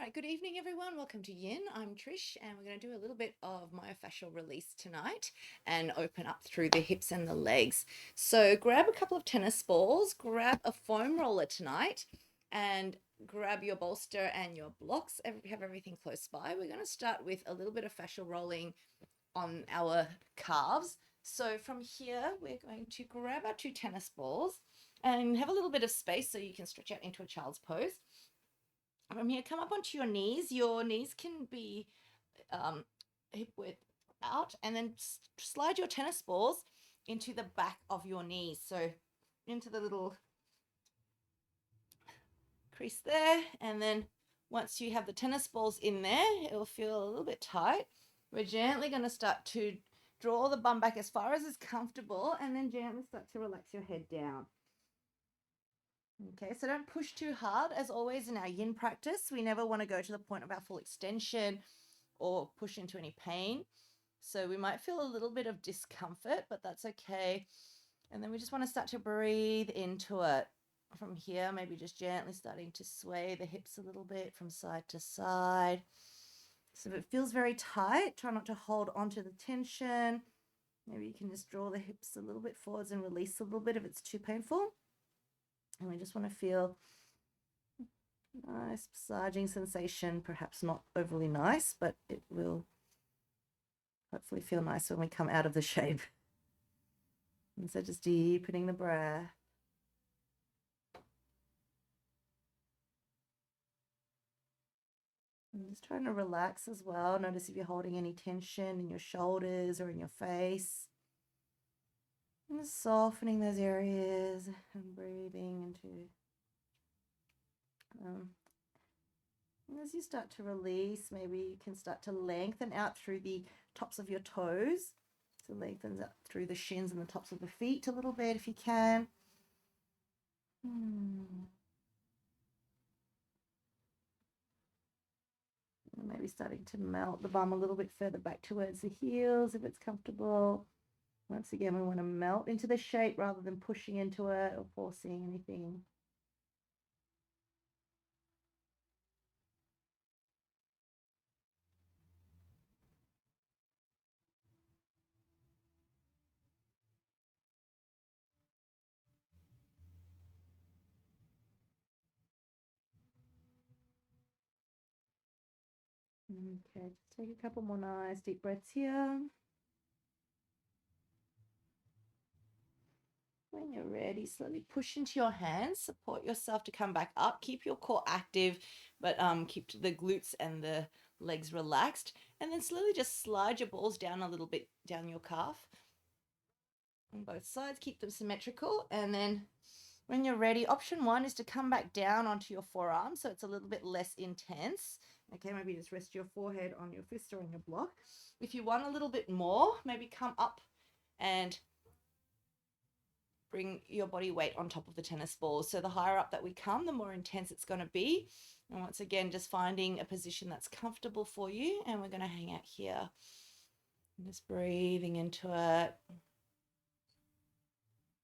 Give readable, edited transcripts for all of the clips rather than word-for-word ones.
right, good evening, everyone. Welcome to Yin. I'm Trish, and we're going to do a little bit of myofascial release tonight and open up through the hips and the legs. So grab a couple of tennis balls, grab a foam roller tonight, and grab your bolster and your blocks. Have everything close by. We're going to start with a little bit of fascial rolling on our calves. So from here, we're going to grab our two tennis balls and have a little bit of space so you can stretch out into a child's pose. From here, come up onto your knees. Your knees can be hip width out, and then slide your tennis balls into the back of your knees. So into the little crease there, and then once you have the tennis balls in there, it will feel a little bit tight. We're gently going to start to draw the bum back as far as is comfortable, and then gently start to relax your head down. Okay, so don't push too hard. As always in our yin practice, we never want to go to the point of our full extension or push into any pain. So we might feel a little bit of discomfort, but that's okay. And then we just want to start to breathe into it. From here, maybe just gently starting to sway the hips a little bit from side to side. So if it feels very tight, try not to hold onto the tension. Maybe you can just draw the hips a little bit forwards and release a little bit if it's too painful. And we just want to feel nice massaging sensation, perhaps not overly nice, but it will hopefully feel nice when we come out of the shape. And so just deepening the breath. And just trying to relax as well. Notice if you're holding any tension in your shoulders or in your face. And just softening those areas and breathing into and as you start to release, maybe you can start to lengthen out through the tops of your toes. So lengthens up through the shins and the tops of the feet a little bit if you can. And maybe starting to melt the bum a little bit further back towards the heels if it's comfortable. Once again, we want to melt into the shape rather than pushing into it or forcing anything. Okay, just take a couple more nice deep breaths here. When you're ready, slowly push into your hands, support yourself to come back up. Keep your core active, but keep the glutes and the legs relaxed. And then slowly just slide your balls down a little bit down your calf on both sides. Keep them symmetrical. And then when you're ready, option one is to come back down onto your forearm so it's a little bit less intense. Okay, maybe just rest your forehead on your fist or on your block. If you want a little bit more, maybe come up and bring your body weight on top of the tennis balls. So the higher up that we come, the more intense it's going to be. And once again, just finding a position that's comfortable for you. And we're going to hang out here. And just breathing into it.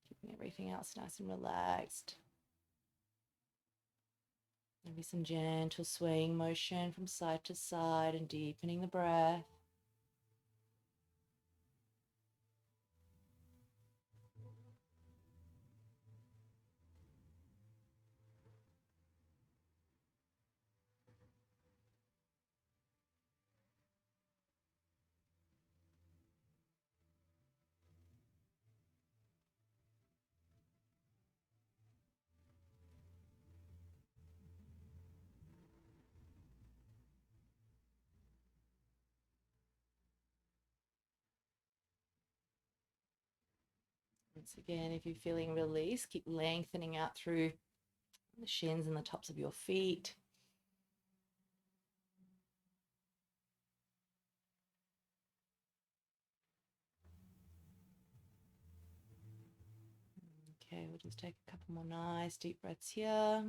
Keeping everything else nice and relaxed. Maybe some gentle swaying motion from side to side and deepening the breath. Once again, if you're feeling release, keep lengthening out through the shins and the tops of your feet. Okay, we'll just take a couple more nice deep breaths here.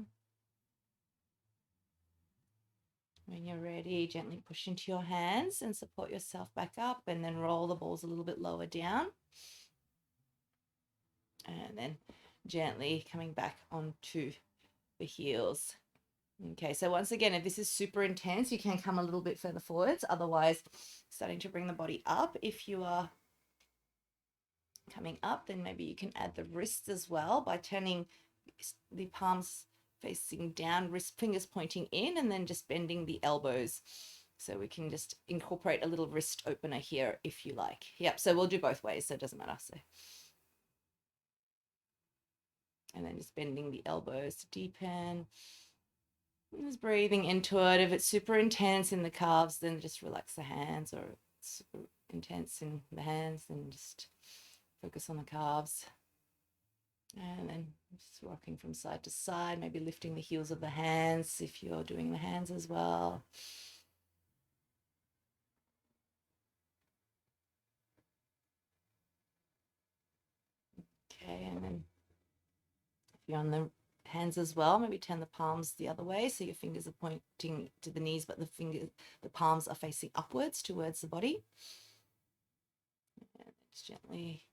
When you're ready, gently push into your hands and support yourself back up, and then roll the balls a little bit lower down. And then gently coming back onto the heels. Okay, so once again, if this is super intense, you can come a little bit further forwards. Otherwise, starting to bring the body up. If you are coming up, then maybe you can add the wrists as well by turning the palms facing down, wrist fingers pointing in, and then just bending the elbows. So we can just incorporate a little wrist opener here if you like. Yep, so we'll do both ways, so it doesn't matter. So, and then just bending the elbows to deepen. Just breathing into it. If it's super intense in the calves, then just relax the hands, or it's super intense in the hands, then just focus on the calves. And then just rocking from side to side, maybe lifting the heels of the hands if you're doing the hands as well. Okay, and then if you're on the hands as well, maybe turn the palms the other way so your fingers are pointing to the knees, but the palms are facing upwards towards the body. And just gently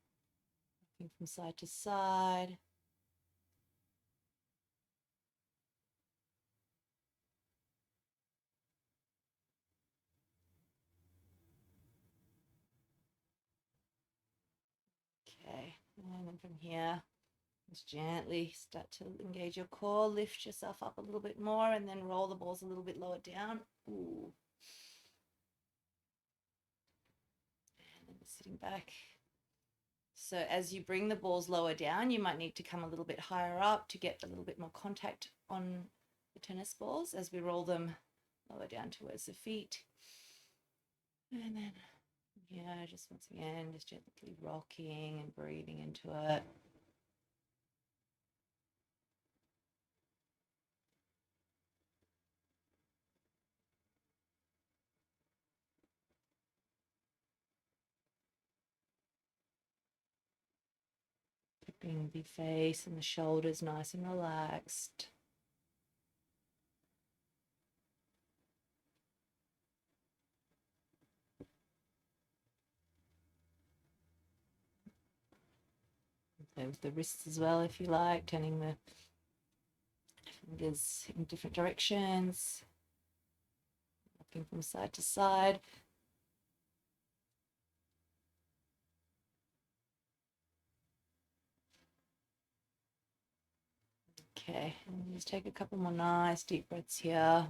rocking from side to side. Okay, and then from here, just gently start to engage your core, lift yourself up a little bit more, and then roll the balls a little bit lower down. Ooh. And then sitting back. So as you bring the balls lower down, you might need to come a little bit higher up to get a little bit more contact on the tennis balls as we roll them lower down towards the feet. And then, yeah, just once again, just gently rocking and breathing into it. Keeping the face and the shoulders nice and relaxed. With the wrists as well, if you like, turning the fingers in different directions, rocking from side to side. Okay, and just take a couple more nice deep breaths here.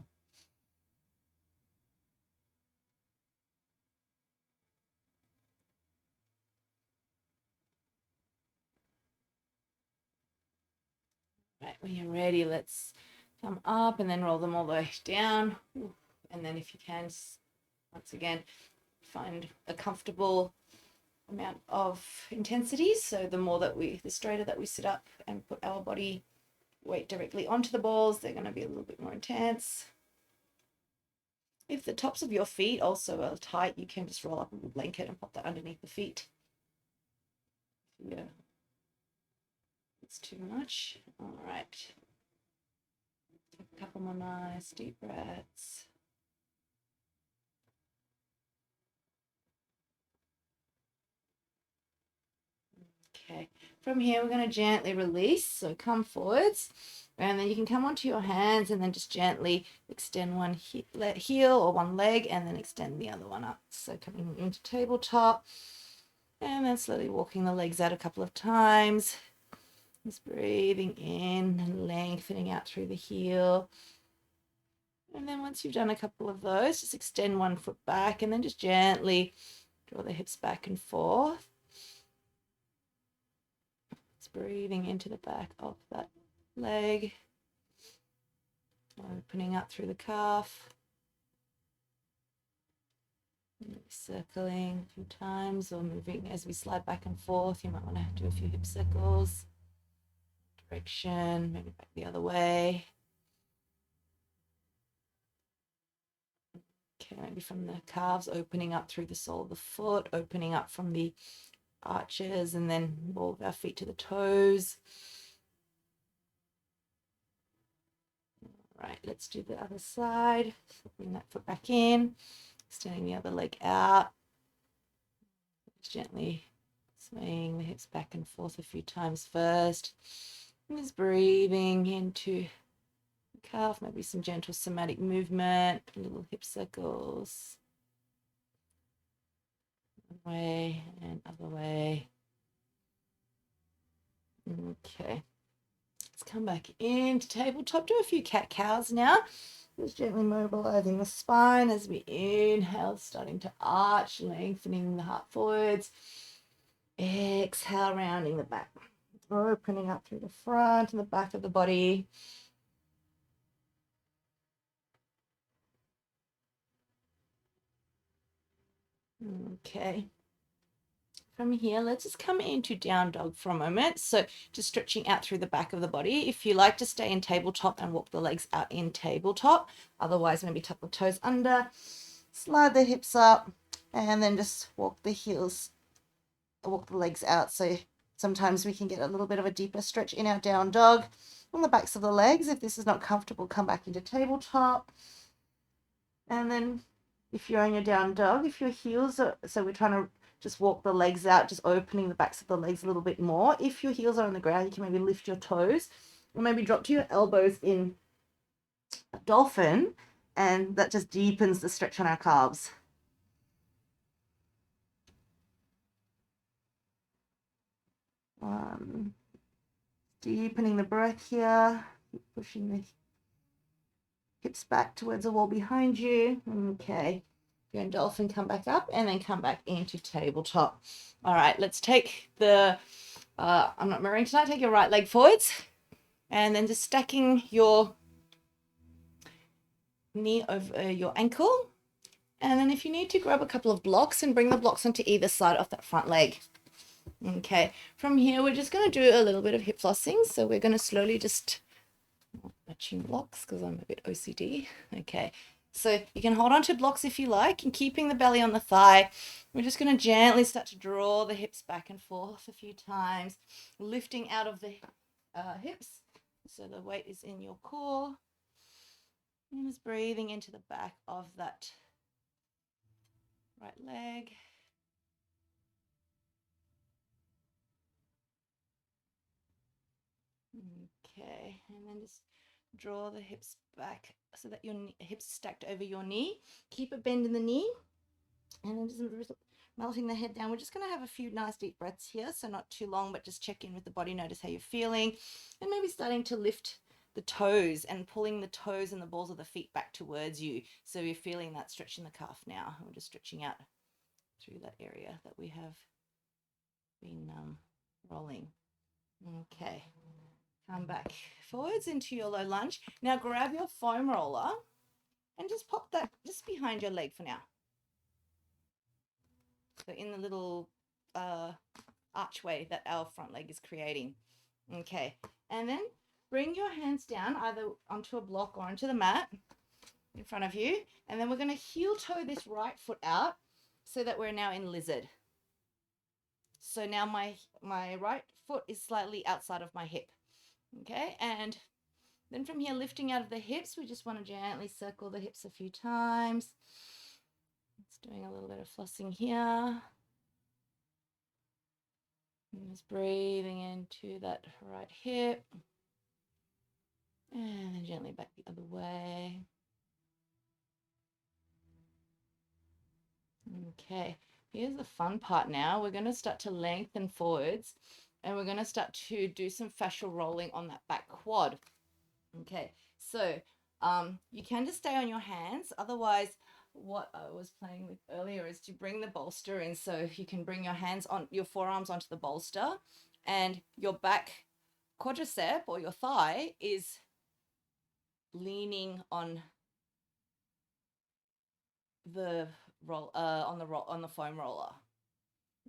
Right, when you're ready, let's come up and then roll them all the way down. And then if you can, once again, find a comfortable amount of intensity. So the straighter that we sit up and put our body weight directly onto the balls, they're going to be a little bit more intense. If the tops of your feet also are tight, you can just roll up a blanket and pop that underneath the feet. Yeah, it's too much. All right. Take a couple more nice deep breaths. Okay, from here we're going to gently release, so come forwards, and then you can come onto your hands and then just gently extend one heel or one leg and then extend the other one up. So coming into tabletop and then slowly walking the legs out a couple of times. Just breathing in and lengthening out through the heel. And then once you've done a couple of those, just extend one foot back and then just gently draw the hips back and forth. Just breathing into the back of that leg, opening up through the calf, circling a few times or moving as we slide back and forth. You might want to do a few hip circles, direction, maybe back the other way. Okay, maybe from the calves, opening up through the sole of the foot, opening up from the arches, and then all of our feet to the toes. Right, let's do the other side. Bring that foot back in, extending the other leg out. Just gently swaying the hips back and forth a few times first. And just breathing into calf, maybe some gentle somatic movement, little hip circles. One way and other way. Okay. Let's come back into tabletop. Do a few cat-cows now. Just gently mobilizing the spine as we inhale, starting to arch, lengthening the heart forwards. Exhale, rounding the back. Opening up through the front and the back of the body. Okay. From here, let's just come into down dog for a moment. So just stretching out through the back of the body. If you like to stay in tabletop and walk the legs out in tabletop, otherwise maybe tuck the toes under, slide the hips up, and then just walk the legs out. So sometimes we can get a little bit of a deeper stretch in our down dog on the backs of the legs. If this is not comfortable, come back into tabletop. And then if you're on your down dog, if your heels are, so we're trying to just walk the legs out, just opening the backs of the legs a little bit more. If your heels are on the ground, you can maybe lift your toes or maybe drop to your elbows in a dolphin, and that just deepens the stretch on our calves. Deepening the breath here, keep pushing the hips back towards the wall behind you. Okay. You're in dolphin, come back up and then come back into tabletop. All right, let's take the, I'm not mirroring tonight, take your right leg forwards and then just stacking your knee over your ankle. And then if you need to, grab a couple of blocks and bring the blocks onto either side of that front leg. Okay, from here, we're just going to do a little bit of hip flossing. So we're going to slowly just, matching blocks because I'm a bit OCD. Okay. So you can hold on to blocks if you like, and keeping the belly on the thigh. We're just going to gently start to draw the hips back and forth a few times, lifting out of the hips so the weight is in your core. And just breathing into the back of that right leg. Okay, and then just draw the hips back so that your hips stacked over your knee. Keep a bend in the knee. And then just melting the head down. We're just going to have a few nice deep breaths here. So not too long, but just check in with the body. Notice how you're feeling. And maybe starting to lift the toes and pulling the toes and the balls of the feet back towards you. So you're feeling that stretch in the calf now. We're just stretching out through that area that we have been rolling. Okay. Come back forwards into your low lunge. Now grab your foam roller and just pop that just behind your leg for now. So in the little archway that our front leg is creating. Okay, and then bring your hands down either onto a block or onto the mat in front of you. And then we're going to heel toe this right foot out so that we're now in lizard. So now my right foot is slightly outside of my hip. Okay, and then from here, lifting out of the hips, we just want to gently circle the hips a few times. Just doing a little bit of flossing here. And just breathing into that right hip. And then gently back the other way. Okay, here's the fun part now. We're going to start to lengthen forwards and we're going to start to do some fascial rolling on that back quad. Okay, so you can just stay on your hands. Otherwise, what I was playing with earlier is to bring the bolster in. So you can bring your hands on your forearms onto the bolster and your back quadricep or your thigh is leaning on the roll on the foam roller.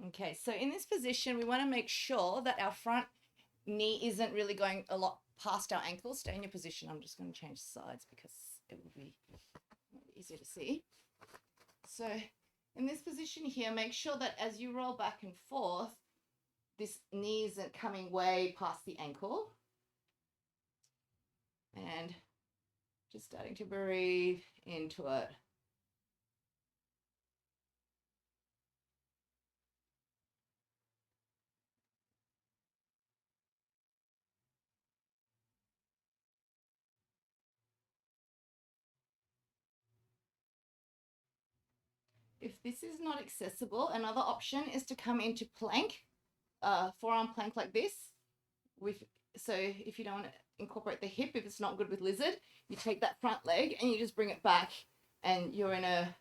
Okay, so in this position, we want to make sure that our front knee isn't really going a lot past our ankles. Stay in your position. I'm just going to change sides because it will be easier to see. So in this position here, make sure that as you roll back and forth, this knee isn't coming way past the ankle. And just starting to breathe into it. If this is not accessible, another option is to come into plank, forearm plank like this. So if you don't want to incorporate the hip, if it's not good with lizard, you take that front leg and you just bring it back and you're in a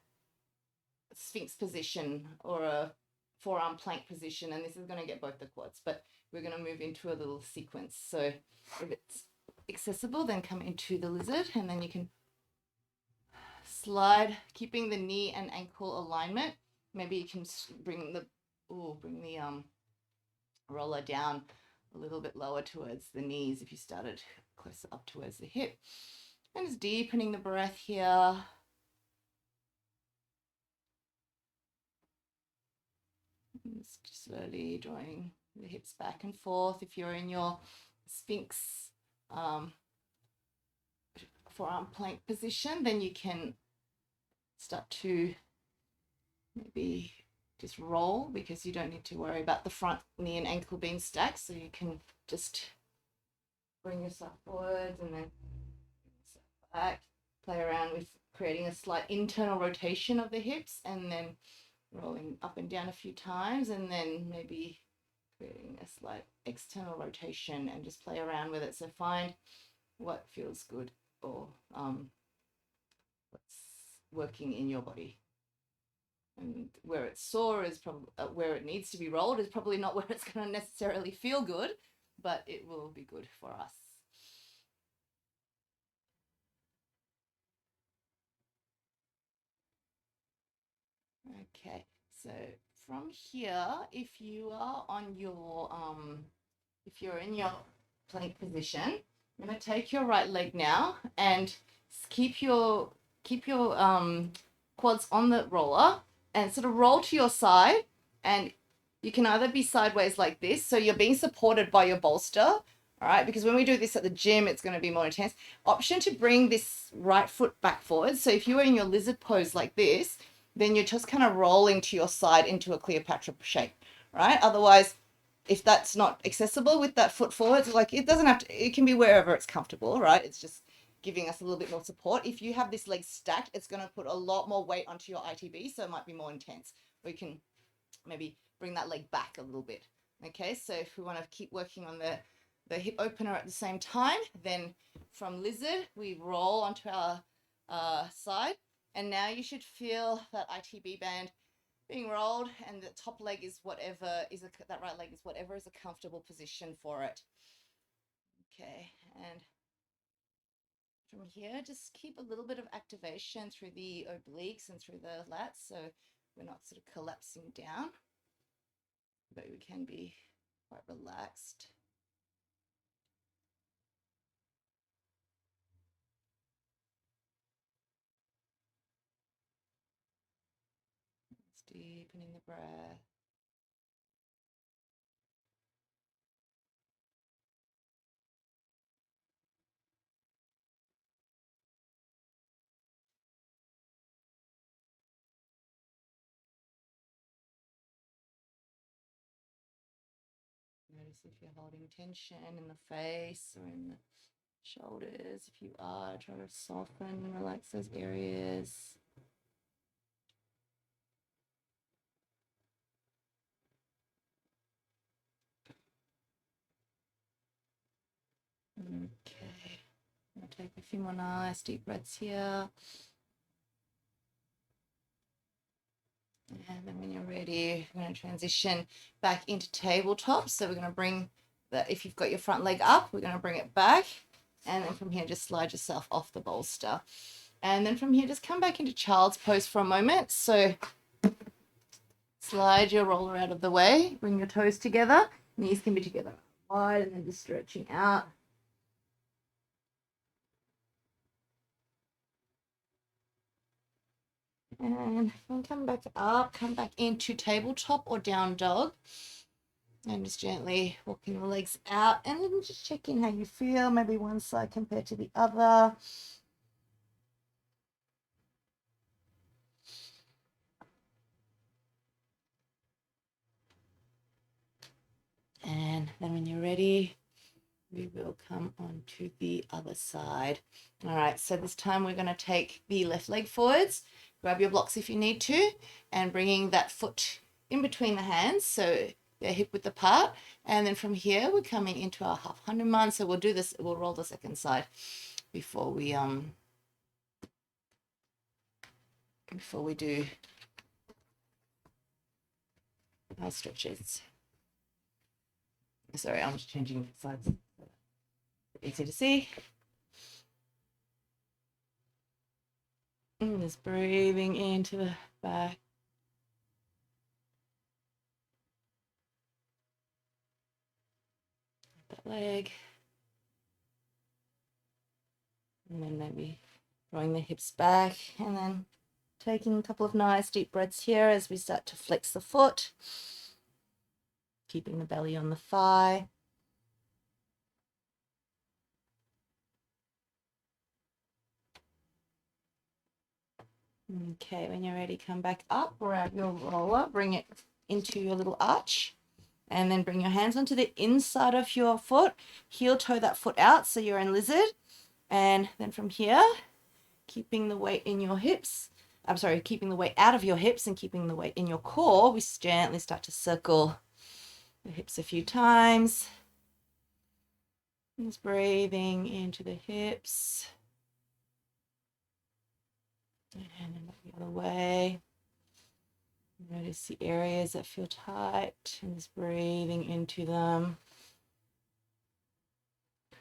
sphinx position or a forearm plank position, and this is going to get both the quads, but we're going to move into a little sequence. So if it's accessible, then come into the lizard, and then you can slide, keeping the knee and ankle alignment. Maybe you can bring the roller down a little bit lower towards the knees if you started closer up towards the hip. And just deepening the breath here. Just slowly drawing the hips back and forth. If you're in your sphinx forearm plank position, then you can start to maybe just roll, because you don't need to worry about the front knee and ankle being stacked. So you can just bring yourself forwards and then back, play around with creating a slight internal rotation of the hips, and then rolling up and down a few times, and then maybe creating a slight external rotation and just play around with it. So find what feels good, or what's working in your body. And where it's sore is probably where it needs to be rolled is probably not where it's going to necessarily feel good, but it will be good for us. Okay, so from here, if you are on your if you're in your plank position, I'm going to take your right leg now and keep your quads on the roller and sort of roll to your side, and you can either be sideways like this, so you're being supported by your bolster, all right, because when we do this at the gym, it's going to be more intense. Option to bring this right foot back forward. So if you were in your lizard pose like this, then you're just kind of rolling to your side into a Cleopatra shape, right? Otherwise, if that's not accessible with that foot forward, like it doesn't have to, it can be wherever it's comfortable, right? It's just giving us a little bit more support. If you have this leg stacked, it's going to put a lot more weight onto your ITB, so it might be more intense. We can maybe bring that leg back a little bit. Okay, so if we want to keep working on the hip opener at the same time, then from lizard, we roll onto our side, and now you should feel that ITB band being rolled, and the top leg is whatever is that right leg is whatever is a comfortable position for it. Okay, and from here, just keep a little bit of activation through the obliques and through the lats, so we're not sort of collapsing down, but we can be quite relaxed. Just deepening the breath. Notice if you're holding tension in the face or in the shoulders. If you are, try to soften and relax those areas. Okay, I'll take a few more nice deep breaths here. And then when you're ready, we're going to transition back into tabletop. So we're going to bring that, if you've got your front leg up, we're going to bring it back. And then from here, just slide yourself off the bolster. And then from here, just come back into child's pose for a moment. So slide your roller out of the way, bring your toes together, knees can be together wide, and then just stretching out. And come back up, come back into tabletop or down dog. And just gently walking the legs out, and then just checking how you feel, maybe one side compared to the other. And then when you're ready, we will come on to the other side. All right, so this time we're going to take the left leg forwards, grab your blocks if you need to, and bringing that foot in between the hands so they're hip width apart. And then from here we're coming into our half Hanuman. So we'll do this, we'll roll the second side before we do our stretches. Sorry, I'm just changing sides. Easy to see. And just breathing into the back. That leg. And then maybe drawing the hips back, and then taking a couple of nice deep breaths here as we start to flex the foot, keeping the belly on the thigh. Okay, when you're ready, come back up, grab your roller, bring it into your little arch, and then bring your hands onto the inside of your foot, heel toe that foot out so you're in lizard. And then from here, keeping the weight in your hips, keeping the weight out of your hips and keeping the weight in your core, we gently start to circle the hips a few times. Just breathing into the hips. And then the other way. Notice the areas that feel tight and just breathing into them.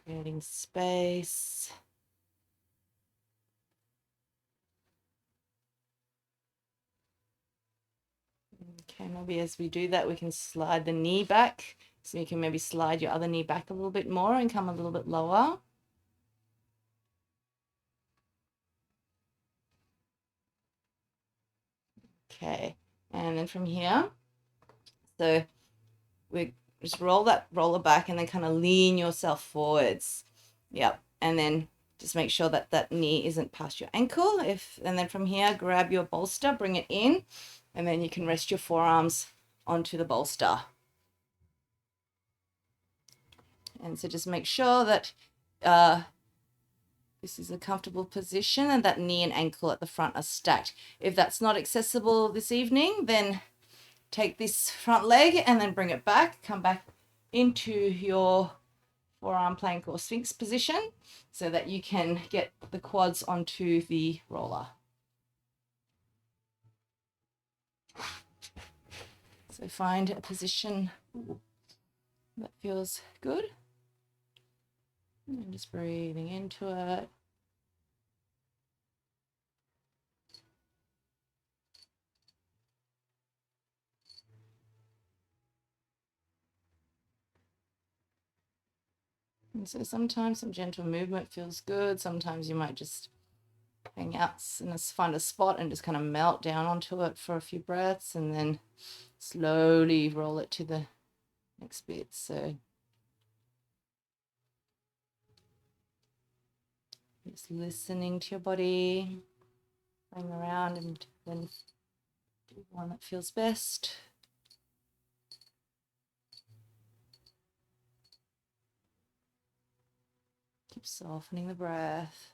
Creating space. Okay, maybe as we do that, we can slide the knee back. So you can maybe slide your other knee back a little bit more and come a little bit lower. Okay, and then from here, so we just roll that roller back and then kind of lean yourself forwards. Yep, and then just make sure that that knee isn't past your ankle. And then from here, grab your bolster, bring it in, and then you can rest your forearms onto the bolster. And so just make sure that this is a comfortable position and that knee and ankle at the front are stacked. If that's not accessible this evening, then take this front leg and then bring it back. Come back into your forearm plank or sphinx position so that you can get the quads onto the roller. So find a position that feels good. And just breathing into it. And so sometimes some gentle movement feels good. Sometimes you might just hang out and just find a spot and just kind of melt down onto it for a few breaths and then slowly roll it to the next bit. So just listening to your body, playing around and then do one that feels best. Keep softening the breath.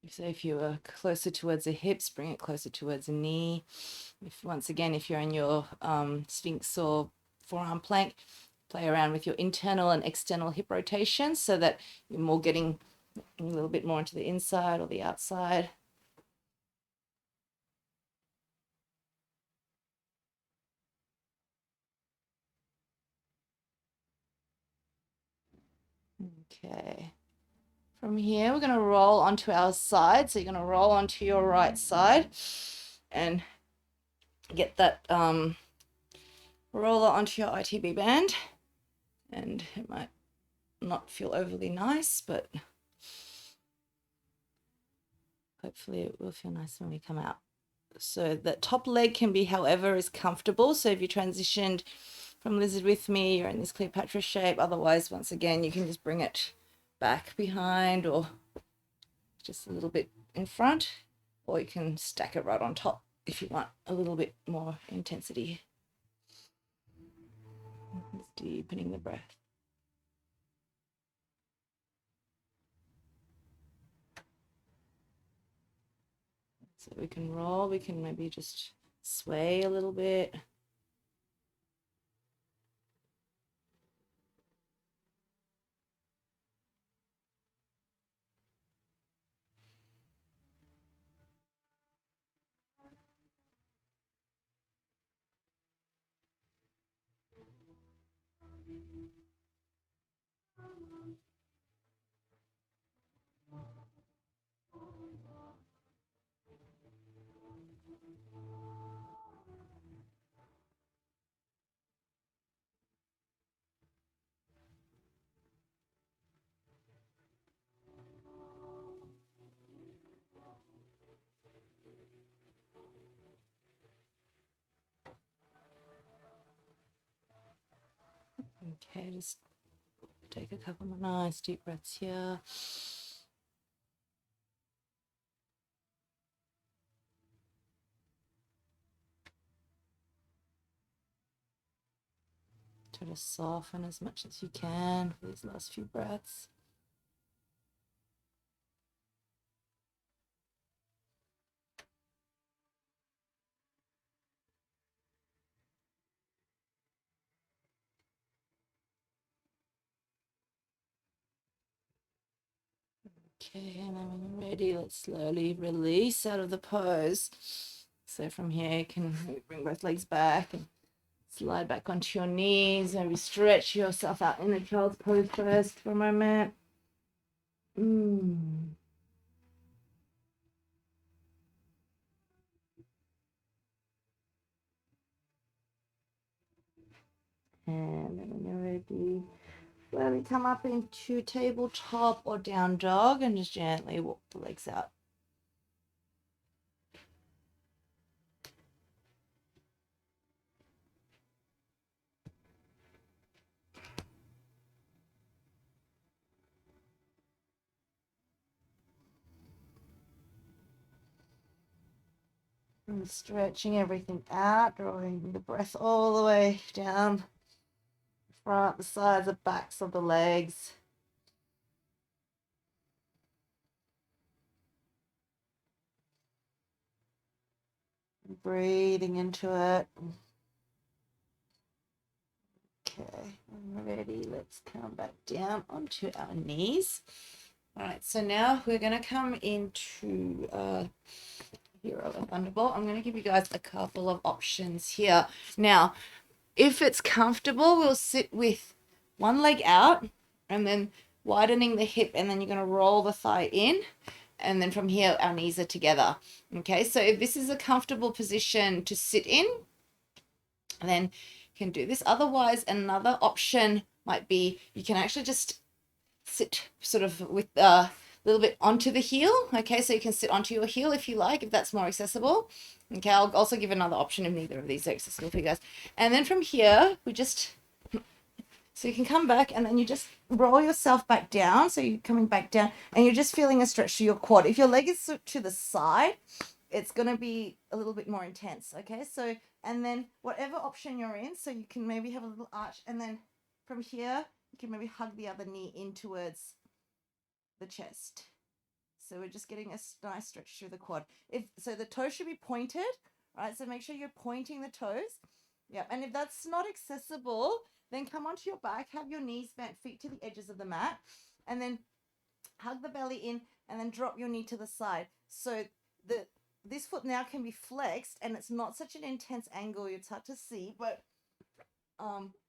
So if you are closer towards the hips, bring it closer towards the knee. Once again, if you're in your sphinx or forearm plank, play around with your internal and external hip rotation so that you're more getting a little bit more into the inside or the outside. Okay. From here, we're going to roll onto our side. So you're going to roll onto your right side and get that roller onto your ITB band. And it might not feel overly nice, but hopefully it will feel nice when we come out. So the top leg can be however is comfortable. So if you transitioned from lizard with me, you're in this Cleopatra shape. Otherwise, once again, you can just bring it back behind or just a little bit in front, or you can stack it right on top if you want a little bit more intensity. Just deepening the breath. So we can roll, we can maybe just sway a little bit. Okay, just take a couple of nice deep breaths here. Try to soften as much as you can for these last few breaths. Okay, and then when you're ready, let's slowly release out of the pose. So from here, you can bring both legs back and slide back onto your knees. Maybe stretch yourself out in the child's pose first for a moment. And then when you're ready, slowly come up into tabletop or down dog and just gently walk the legs out. And stretching everything out, drawing the breath all the way down the front, the sides, the backs of the legs. Breathing into it. Okay, I'm ready. Let's come back down onto our knees. All right, so now we're going to come into Hero and Thunderbolt. I'm going to give you guys a couple of options here. Now, if it's comfortable, we'll sit with one leg out and then widening the hip, and then you're going to roll the thigh in. And then from here, our knees are together. Okay, so if this is a comfortable position to sit in, then you can do this. Otherwise, another option might be you can actually just sit sort of with a little bit onto the heel. Okay, so you can sit onto your heel if you like, if that's more accessible. Okay, I'll also give another option if neither of these are accessible for you guys. And then from here, we just, so you can come back and then you just roll yourself back down. So you're coming back down and you're just feeling a stretch to your quad. If your leg is to the side, it's going to be a little bit more intense. Okay, so, and then whatever option you're in, so you can maybe have a little arch, and then from here, you can maybe hug the other knee in towards the chest. So we're just getting a nice stretch through the quad. So the toes should be pointed, right? So make sure you're pointing the toes. Yeah, and if that's not accessible, then come onto your back, have your knees bent, feet to the edges of the mat, and then hug the belly in, and then drop your knee to the side. So this foot now can be flexed, and it's not such an intense angle. It's hard to see, but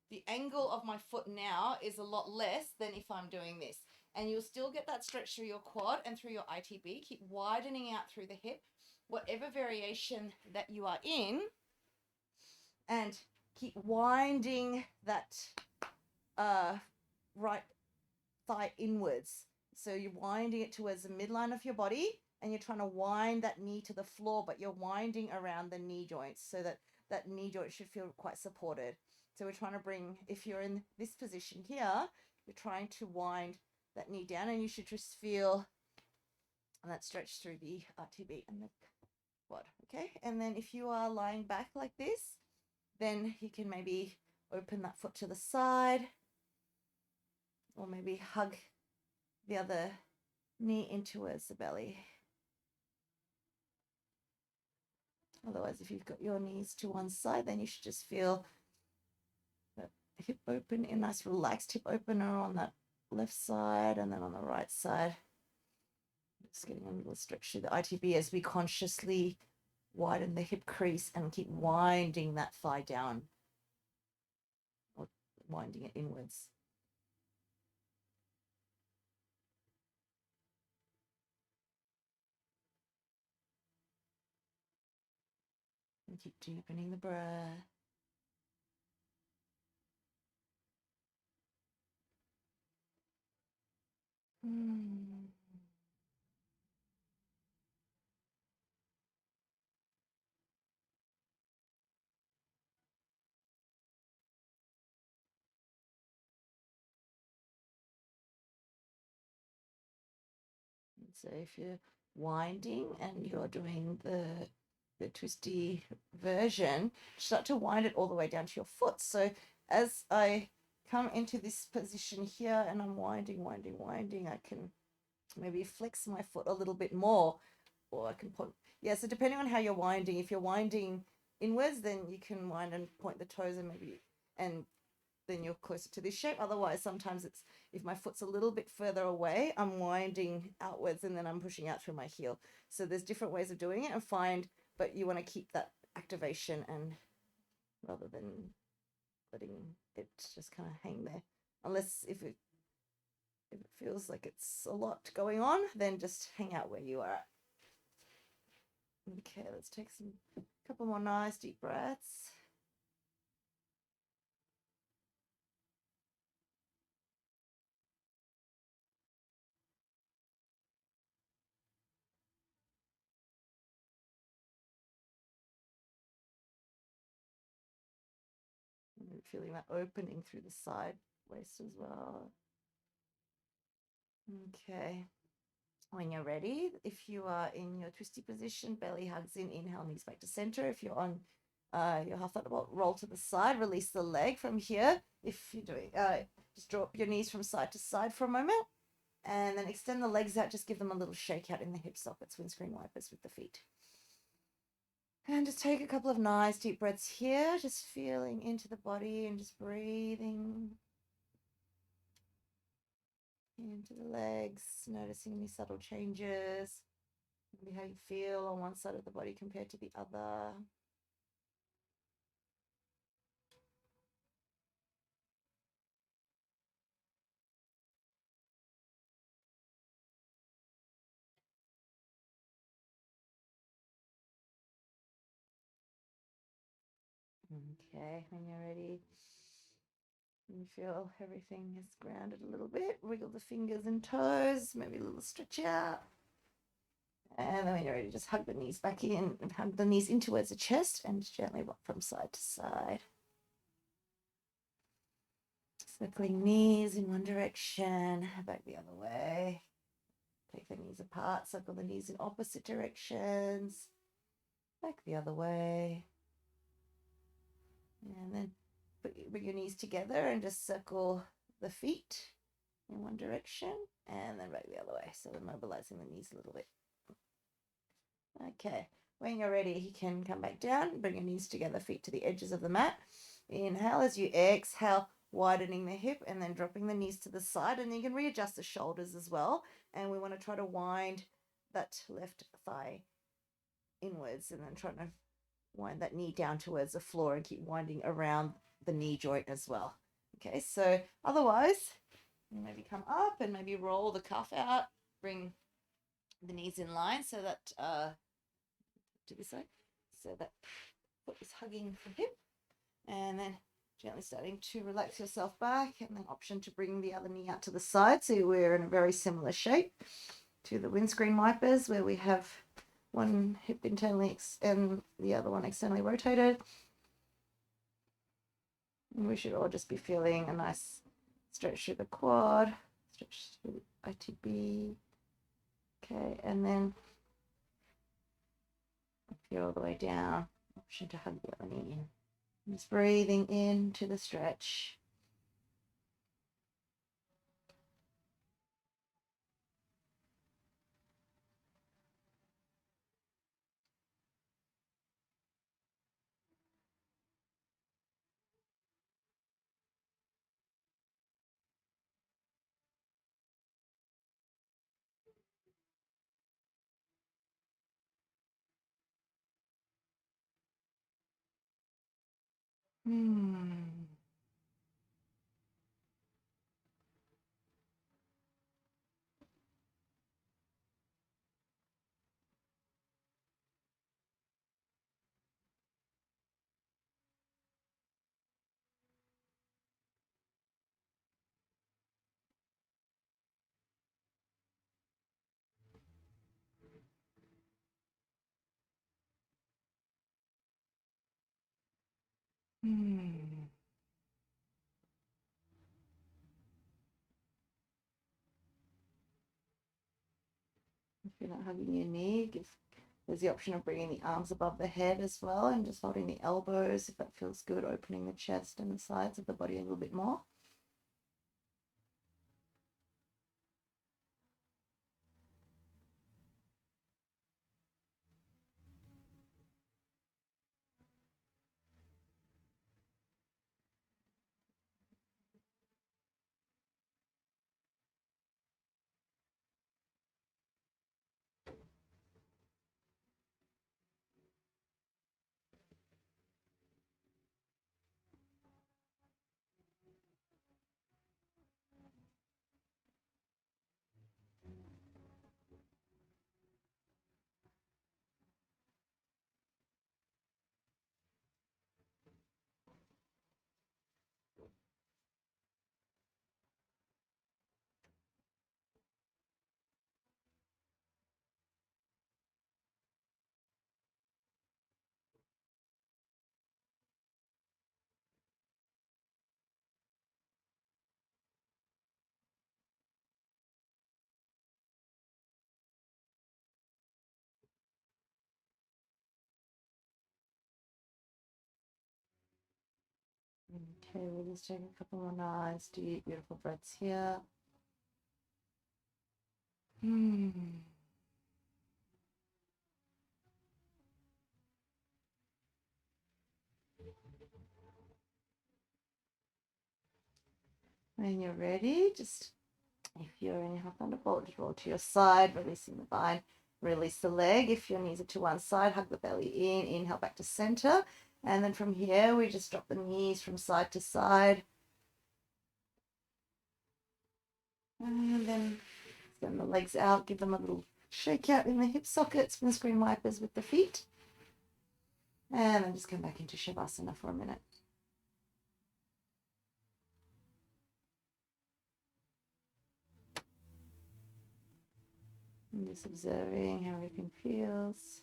the angle of my foot now is a lot less than if I'm doing this. And you'll still get that stretch through your quad and through your ITB. Keep widening out through the hip, whatever variation that you are in, and keep winding that right thigh inwards. So you're winding it towards the midline of your body, and you're trying to wind that knee to the floor, but you're winding around the knee joints so that that knee joint should feel quite supported. So we're trying to bring, if you're in this position here, you're trying to wind that knee down, and you should just feel And that stretch through the RTB and the quad. Okay, and then if you are lying back like this, then you can maybe open that foot to the side, or maybe hug the other knee in towards the belly. Otherwise, if you've got your knees to one side, then you should just feel that hip open, a nice relaxed hip opener on that left side, and then on the right side. Just getting a little stretch through the ITB as we consciously widen the hip crease and keep winding that thigh down, or winding it inwards. And keep deepening the breath. So if you're winding and you're doing the twisty version, start to wind it all the way down to your foot. So as I come into this position here and I'm winding, I can maybe flex my foot a little bit more, or I can point. Yeah, so depending on how you're winding, if you're winding inwards, then you can wind and point the toes and maybe, and then you're closer to this shape. Otherwise, sometimes it's, if my foot's a little bit further away, I'm winding outwards and then I'm pushing out through my heel. So there's different ways of doing it, and find, but you want to keep that activation, and rather than letting it just kind of hang there. Unless if it feels like it's a lot going on, then just hang out where you are. Okay, let's take a couple more nice deep breaths. And feeling that opening through the side waist as well. Okay. When you're ready, if you are in your twisty position, belly hugs in, inhale, knees back to center. If you're on your half thunderbolt, roll to the side, release the leg from here. If you're doing, just drop your knees from side to side for a moment, and then extend the legs out. Just give them a little shake out in the hip sockets, windscreen wipers with the feet. And just take a couple of nice deep breaths here, just feeling into the body and just breathing into the legs, noticing any subtle changes. Maybe how you feel on one side of the body compared to the other. Okay, when you're ready, you feel everything is grounded a little bit. Wiggle the fingers and toes, maybe a little stretch out. And then when you're ready, just hug the knees back in and hug the knees in towards the chest and gently rock from side to side. Circling knees in one direction, back the other way. Take the knees apart, circle the knees in opposite directions, back the other way. And then bring your knees together and just circle the feet in one direction and then back the other way. So we're mobilizing the knees a little bit. Okay, when you're ready, you can come back down, bring your knees together, feet to the edges of the mat. Inhale as you exhale, widening the hip and then dropping the knees to the side, and you can readjust the shoulders as well. And we want to try to wind that left thigh inwards and then trying to wind that knee down towards the floor and keep winding around the knee joint as well. Okay, so otherwise, maybe come up and maybe roll the cuff out, bring the knees in line so that to this side, so that foot is hugging the hip, and then gently starting to relax yourself back, and then option to bring the other knee out to the side, so we're in a very similar shape to the windscreen wipers where we have one hip internally and the other one externally rotated. And we should all just be feeling a nice stretch through the quad, stretch through the ITB. Okay, and then if you're all the way down, option to hug the other knee in. Just breathing into the stretch. If you're not hugging your knee, there's the option of bringing the arms above the head as well and just holding the elbows if that feels good, opening the chest and the sides of the body a little bit more. Okay, we'll just take a couple more nice, deep, beautiful breaths here. When you're ready, just if you're in your thunderbolt, just roll to your side, releasing the bind, release the leg. If your knees are to one side, hug the belly in, inhale back to center. And then from here, we just drop the knees from side to side. And then send the legs out, give them a little shake out in the hip sockets, windscreen wipers with the feet. And then just come back into Shavasana for a minute. And just observing how everything feels.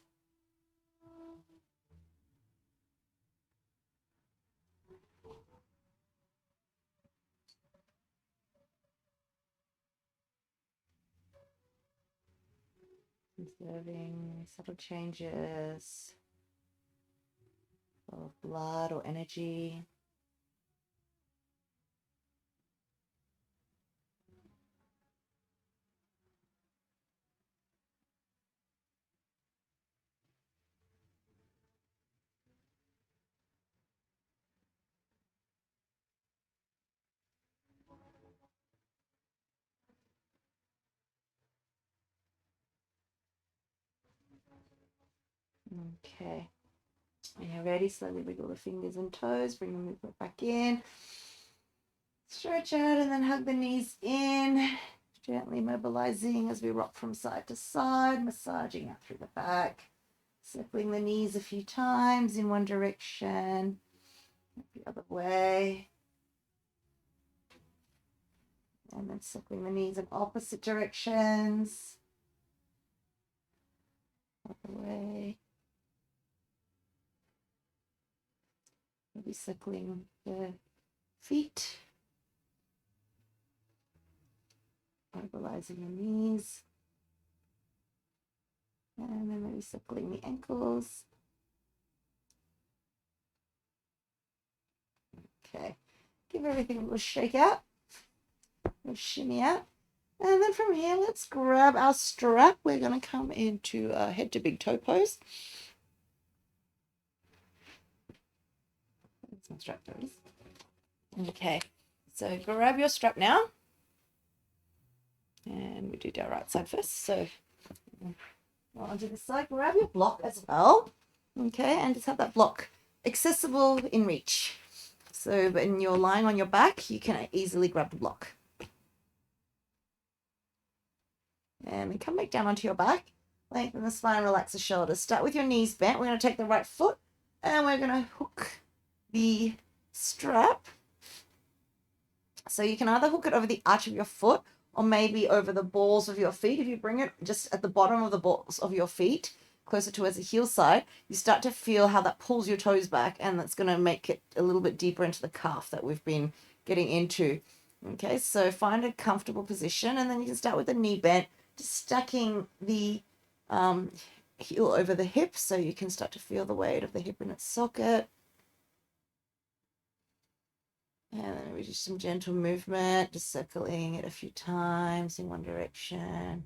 Observing subtle changes of blood or energy. Okay. When you're ready, slowly wiggle the fingers and toes, bring the movement back in. Stretch out and then hug the knees in, gently mobilizing as we rock from side to side, massaging out through the back, circling the knees a few times in one direction, the other way, and then circling the knees in opposite directions, other way. Maybe circling the feet, mobilizing the knees. And then maybe circling the ankles. Okay, give everything a little shake out, a little shimmy out. And then from here, let's grab our strap. We're going to come into a head to big toe pose. Some strap pose. Okay, so grab your strap now. And we do our right side first. So onto this side, grab your block as well. Okay, and just have that block accessible in reach. So when you're lying on your back, you can easily grab the block. And then come back down onto your back. Lengthen the spine, relax the shoulders. Start with your knees bent. We're going to take the right foot and we're going to hook the strap. So you can either hook it over the arch of your foot or maybe over the balls of your feet. If you bring it just at the bottom of the balls of your feet, closer towards the heel side, you start to feel how that pulls your toes back, and that's going to make it a little bit deeper into the calf that we've been getting into. Okay, so find a comfortable position, and then you can start with the knee bent, just stacking the heel over the hip so you can start to feel the weight of the hip in its socket. And then maybe just some gentle movement, just circling it a few times in one direction,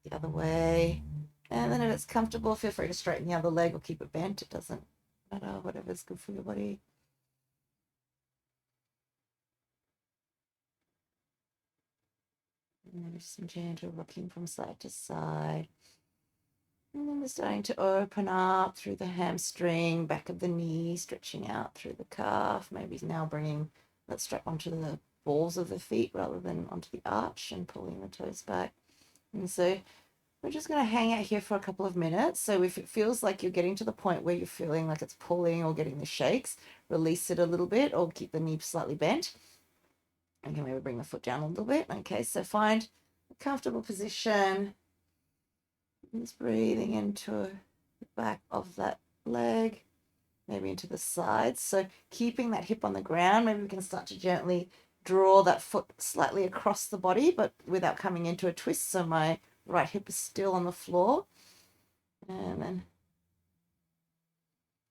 the other way. And then if it's comfortable, feel free to straighten the other leg or keep it bent. It doesn't matter, whatever's good for your body. And then just some gentle rocking from side to side. And then we're starting to open up through the hamstring, back of the knee, stretching out through the calf. Maybe now bringing that strap onto the balls of the feet rather than onto the arch and pulling the toes back. And so we're just going to hang out here for a couple of minutes. So if it feels like you're getting to the point where you're feeling like it's pulling or getting the shakes, release it a little bit or keep the knee slightly bent. And maybe bring the foot down a little bit. Okay, so find a comfortable position. Just breathing into the back of that leg, maybe into the sides. So keeping that hip on the ground, maybe we can start to gently draw that foot slightly across the body, but without coming into a twist. So my right hip is still on the floor. And then,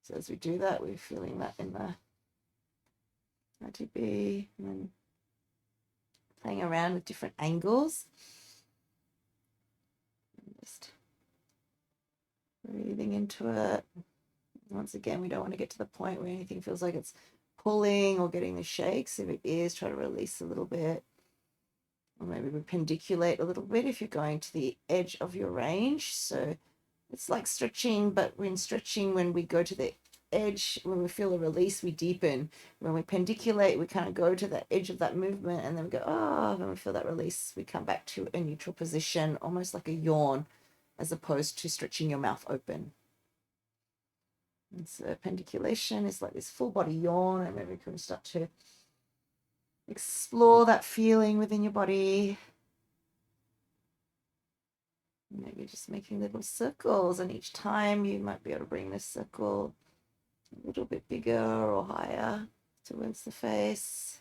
so as we do that, we're feeling that in the ITB, and then playing around with different angles. And just breathing into it. Once again, we don't want to get to the point where anything feels like it's pulling or getting the shakes. If it is, try to release a little bit. Or maybe we pendiculate a little bit if you're going to the edge of your range. So it's like stretching, but when stretching, when we go to the edge, when we feel a release, we deepen. When we pendiculate, we kind of go to the edge of that movement and then we go, oh, when we feel that release, we come back to a neutral position, almost like a yawn, as opposed to stretching your mouth open. And so pendiculation is like this full body yawn, and maybe we can start to explore that feeling within your body. Maybe just making little circles, and each time you might be able to bring this circle a little bit bigger or higher towards the face.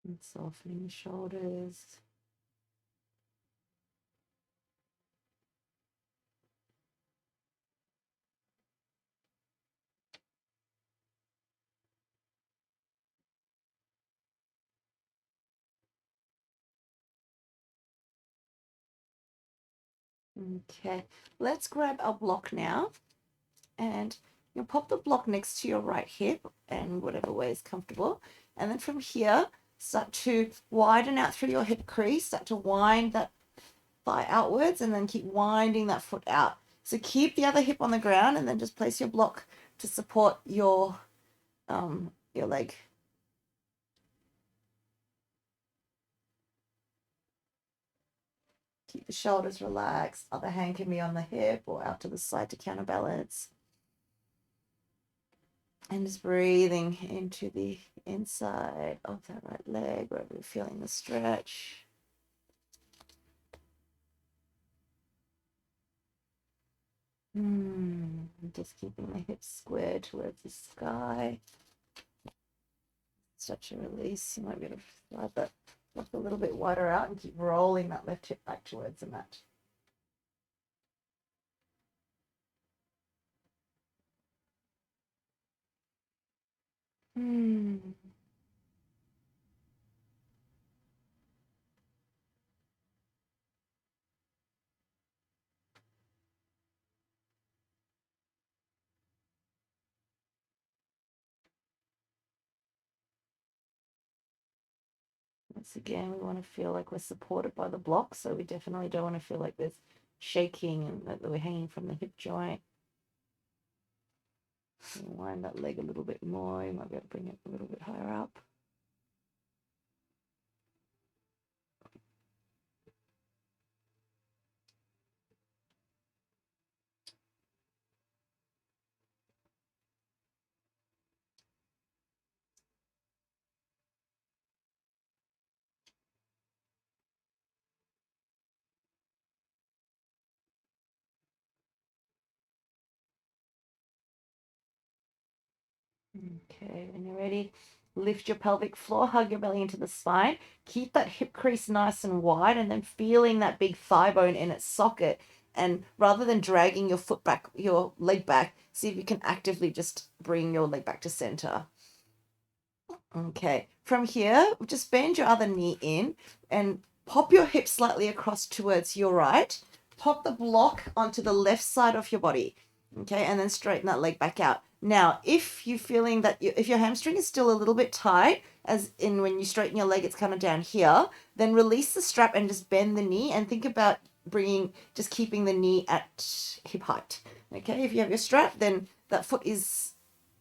And softening the shoulders. Okay, let's grab our block now, and you'll pop the block next to your right hip and whatever way is comfortable. And then from here, start to widen out through your hip crease, start to wind that thigh outwards, and then keep winding that foot out. So keep the other hip on the ground and then just place your block to support your leg. Keep the shoulders relaxed. Other hand can be on the hip or out to the side to counterbalance. And just breathing into the inside of that right leg, wherever you're feeling the stretch. Just keeping the hips squared towards the sky. Stretch and release. You might be able to slide that block a little bit wider out and keep rolling that left hip back towards the mat. Once again, we want to feel like we're supported by the block, so we definitely don't want to feel like there's shaking and that we're hanging from the hip joint. Wind that leg a little bit more. You might be able to bring it a little bit higher up. Okay, when you're ready, lift your pelvic floor, hug your belly into the spine. Keep that hip crease nice and wide, and then feeling that big thigh bone in its socket. And rather than dragging your foot back, your leg back, see if you can actively just bring your leg back to center. Okay, from here, just bend your other knee in and pop your hip slightly across towards your right. Pop the block onto the left side of your body. Okay, and then straighten that leg back out. Now, if you're feeling that if your hamstring is still a little bit tight, as in when you straighten your leg, it's kind of down here, then release the strap and just bend the knee and think about just keeping the knee at hip height. Okay, if you have your strap, then that foot is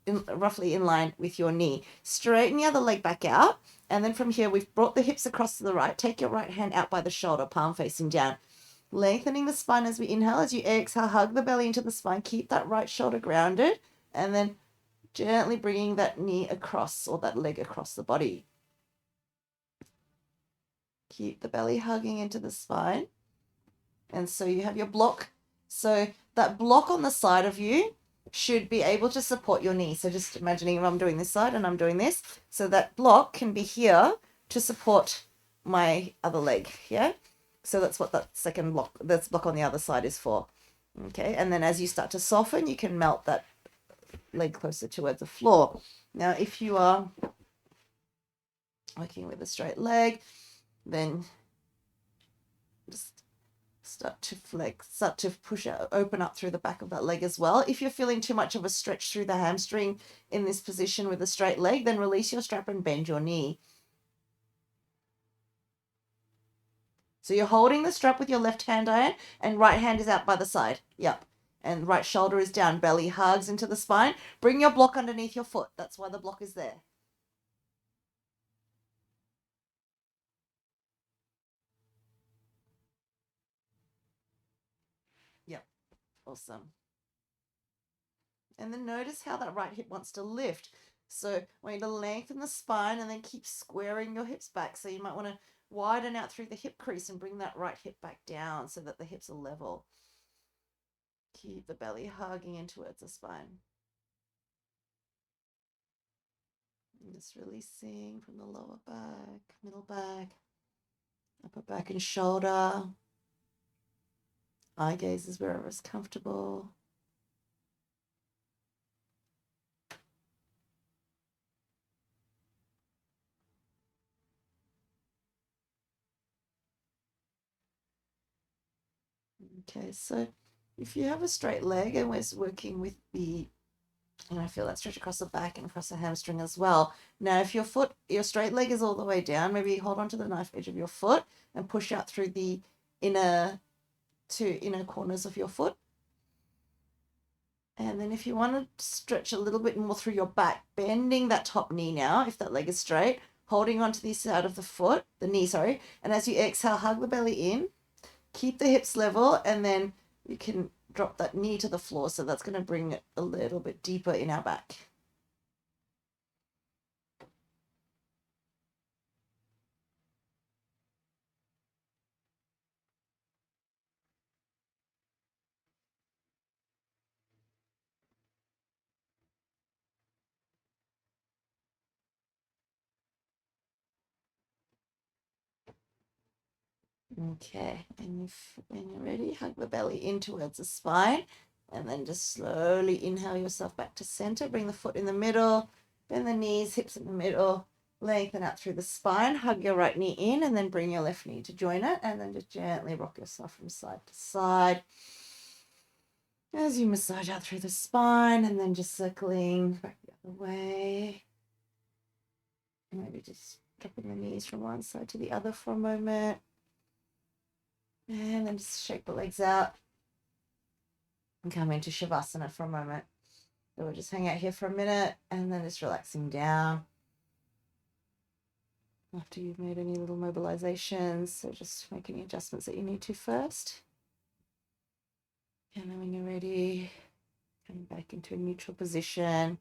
roughly in line with your knee. Straighten the other leg back out. And then from here, we've brought the hips across to the right. Take your right hand out by the shoulder, palm facing down. Lengthening the spine as we inhale. As you exhale, hug the belly into the spine. Keep that right shoulder grounded. And then gently bringing that knee across or that leg across the body. Keep the belly hugging into the spine. And so you have your block. So that block on the side of you should be able to support your knee. So just imagining if I'm doing this side and I'm doing this. So that block can be here to support my other leg. Yeah. So that's what that second block, that's block on the other side is for. Okay. And then as you start to soften, you can melt that leg closer towards the floor. Now, if you are working with a straight leg, then just start to flex, start to push out, open up through the back of that leg as well. If you're feeling too much of a stretch through the hamstring in this position with a straight leg, then release your strap and bend your knee. So you're holding the strap with your left hand iron and right hand is out by the side. Yep. And right shoulder is down, belly hugs into the spine. Bring your block underneath your foot. That's why the block is there. Yep. Awesome. And then notice how that right hip wants to lift. So I want you to lengthen the spine and then keep squaring your hips back. So you might want to widen out through the hip crease and bring that right hip back down so that the hips are level. Keep the belly hugging in towards the spine. And just releasing from the lower back, middle back, upper back and shoulder. Eye gaze is wherever is comfortable. Okay, so if you have a straight leg and we're working with the, and I feel that stretch across the back and across the hamstring as well. Now, if your straight leg is all the way down, maybe hold on to the knife edge of your foot and push out through the inner corners of your foot. And then if you want to stretch a little bit more through your back, bending that top knee now, if that leg is straight, holding onto the side of the knee, sorry. And as you exhale, hug the belly in, keep the hips level, and then you can drop that knee to the floor. So that's going to bring it a little bit deeper in our back. Okay, and when you're ready, hug the belly in towards the spine, and then just slowly inhale yourself back to center. Bring the foot in the middle, bend the knees, hips in the middle, lengthen out through the spine. Hug your right knee in, and then bring your left knee to join it, and then just gently rock yourself from side to side as you massage out through the spine, and then just circling back the other way. Maybe just dropping the knees from one side to the other for a moment. And then just shake the legs out and come into Shavasana for a moment. So we'll just hang out here for a minute and then just relaxing down after you've made any little mobilizations. So just make any adjustments that you need to first. And then when you're ready, come back into a neutral position.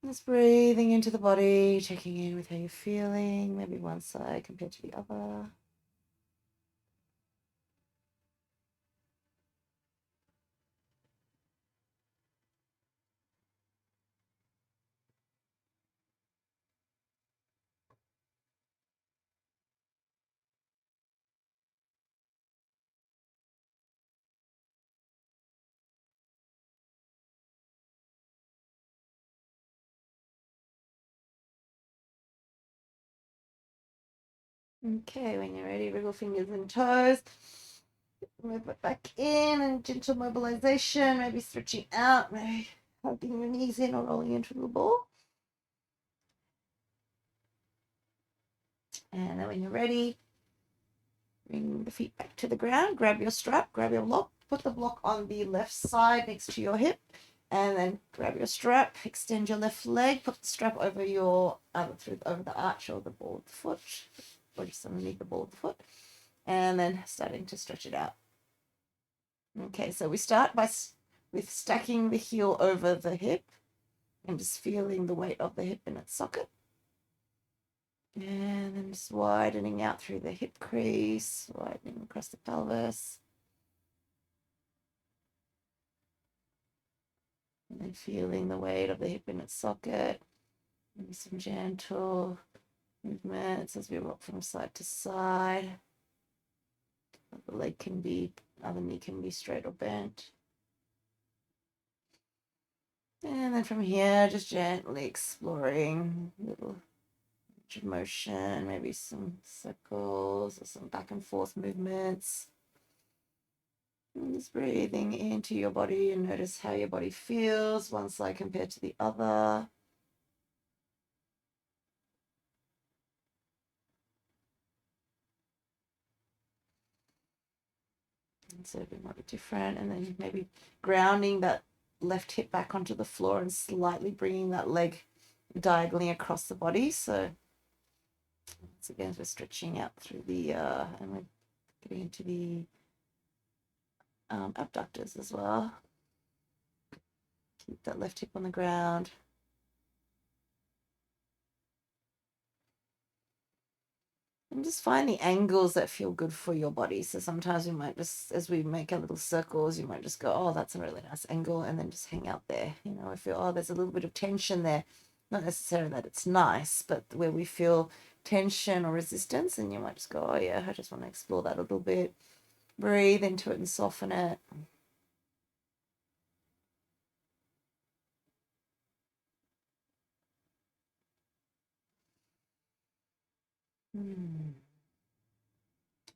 Just breathing into the body, checking in with how you're feeling, maybe one side compared to the other. Okay, when you're ready, wriggle fingers and toes. Move it back in and gentle mobilization, maybe stretching out, maybe hugging your knees in or rolling into the ball. And then when you're ready, bring the feet back to the ground, grab your strap, grab your block, put the block on the left side next to your hip, and then grab your strap, extend your left leg, put the strap over your over the arch or the ball of the foot, or just underneath the ball of the foot, and then starting to stretch it out. Okay, so we start with stacking the heel over the hip and just feeling the weight of the hip in its socket. And then just widening out through the hip crease, widening across the pelvis. And then feeling the weight of the hip in its socket. Maybe some gentle movements as we rock from side to side. The leg can be, other knee can be straight or bent. And then from here, just gently exploring little motion, maybe some circles or some back and forth movements. And just breathing into your body and notice how your body feels one side compared to the other. And so it might be different. And then maybe grounding that left hip back onto the floor and slightly bringing that leg diagonally across the body. So once again, we're stretching out through the, and we're getting into the abductors as well. Keep that left hip on the ground. And just find the angles that feel good for your body. So sometimes we might just, as we make our little circles, you might just go, oh, that's a really nice angle, and then just hang out there. You know, I feel, oh, there's a little bit of tension there. Not necessarily that it's nice, but where we feel tension or resistance, and you might just go, oh, yeah, I just want to explore that a little bit. Breathe into it and soften it.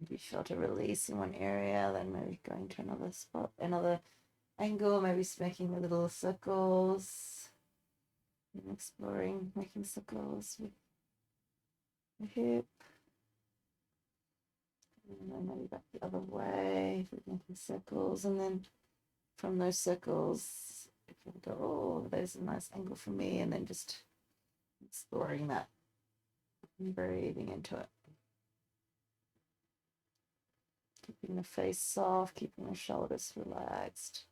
If you felt a release in one area, then maybe going to another spot, another angle, maybe making the little circles and exploring, making circles with the hip. And then maybe back the other way, making circles. And then from those circles, you can go, oh, there's a nice angle for me. And then just exploring that and breathing into it. Keeping the face soft, keeping the shoulders relaxed.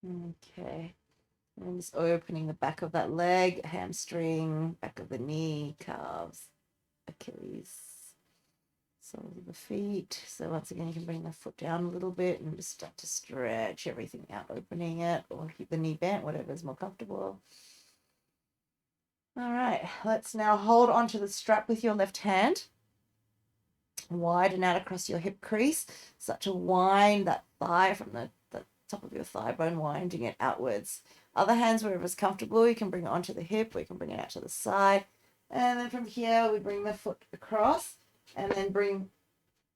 Okay. And just opening the back of that leg, hamstring, back of the knee, calves. Achilles, soles of the feet. So once again, you can bring the foot down a little bit and just start to stretch everything out, opening it, or keep the knee bent, whatever's more comfortable. All right, let's now hold onto the strap with your left hand. Widen out across your hip crease. Start to wind that thigh from the top of your thigh bone, winding it outwards. Other hands, wherever's comfortable, you can bring it onto the hip, or you can bring it out to the side. And then from here, we bring the foot across and then bring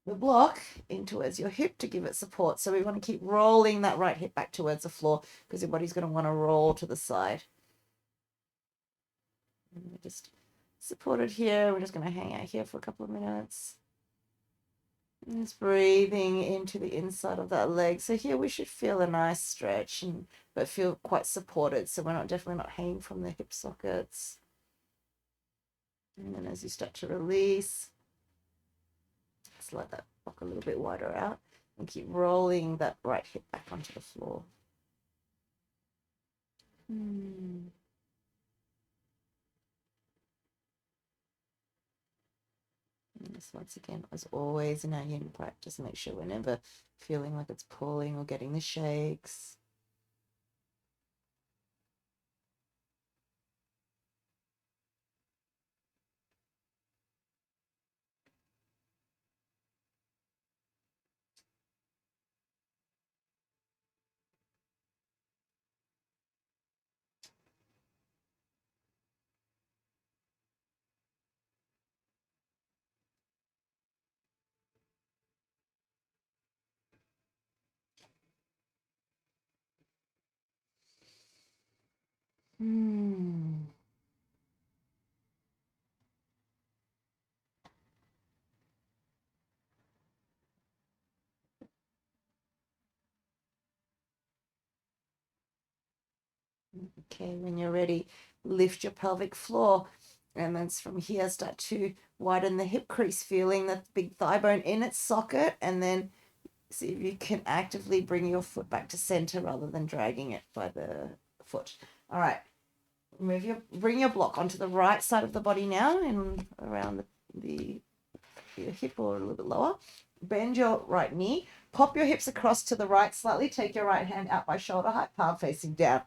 the block in towards your hip to give it support. So we want to keep rolling that right hip back towards the floor because your body's going to want to roll to the side. And we're just supported here. We're just going to hang out here for a couple of minutes. And just breathing into the inside of that leg. So here we should feel a nice stretch, but feel quite supported. So we're definitely not hanging from the hip sockets. And then as you start to release, slide that block a little bit wider out and keep rolling that right hip back onto the floor. And this, once again, as always in our yin practice, make sure we're never feeling like it's pulling or getting the shakes. Okay, when you're ready, lift your pelvic floor. And then from here, start to widen the hip crease, feeling the big thigh bone in its socket. And then see if you can actively bring your foot back to center rather than dragging it by the foot. All right. Bring your block onto the right side of the body now and around your hip or a little bit lower. Bend your right knee. Pop your hips across to the right slightly. Take your right hand out by shoulder height, palm facing down.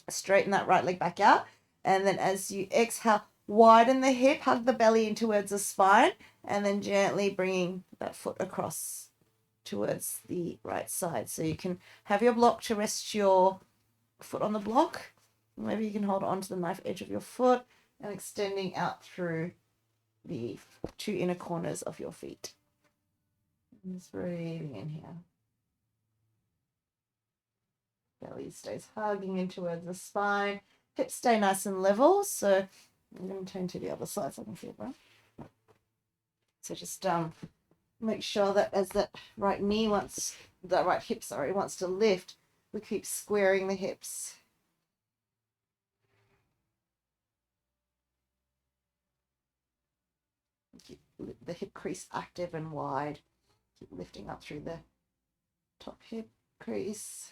Straighten that right leg back out. And then as you exhale, widen the hip, hug the belly in towards the spine, and then gently bringing that foot across towards the right side. So you can have your block to rest your foot on the block. Maybe you can hold on to the knife edge of your foot and extending out through the two inner corners of your feet. Just breathing in here. Belly stays hugging in towards the spine. Hips stay nice and level. So I'm going to turn to the other side so I can feel that. So just make sure that as that right hip wants to lift, we keep squaring the hips. Keep the hip crease active and wide. Keep lifting up through the top hip crease.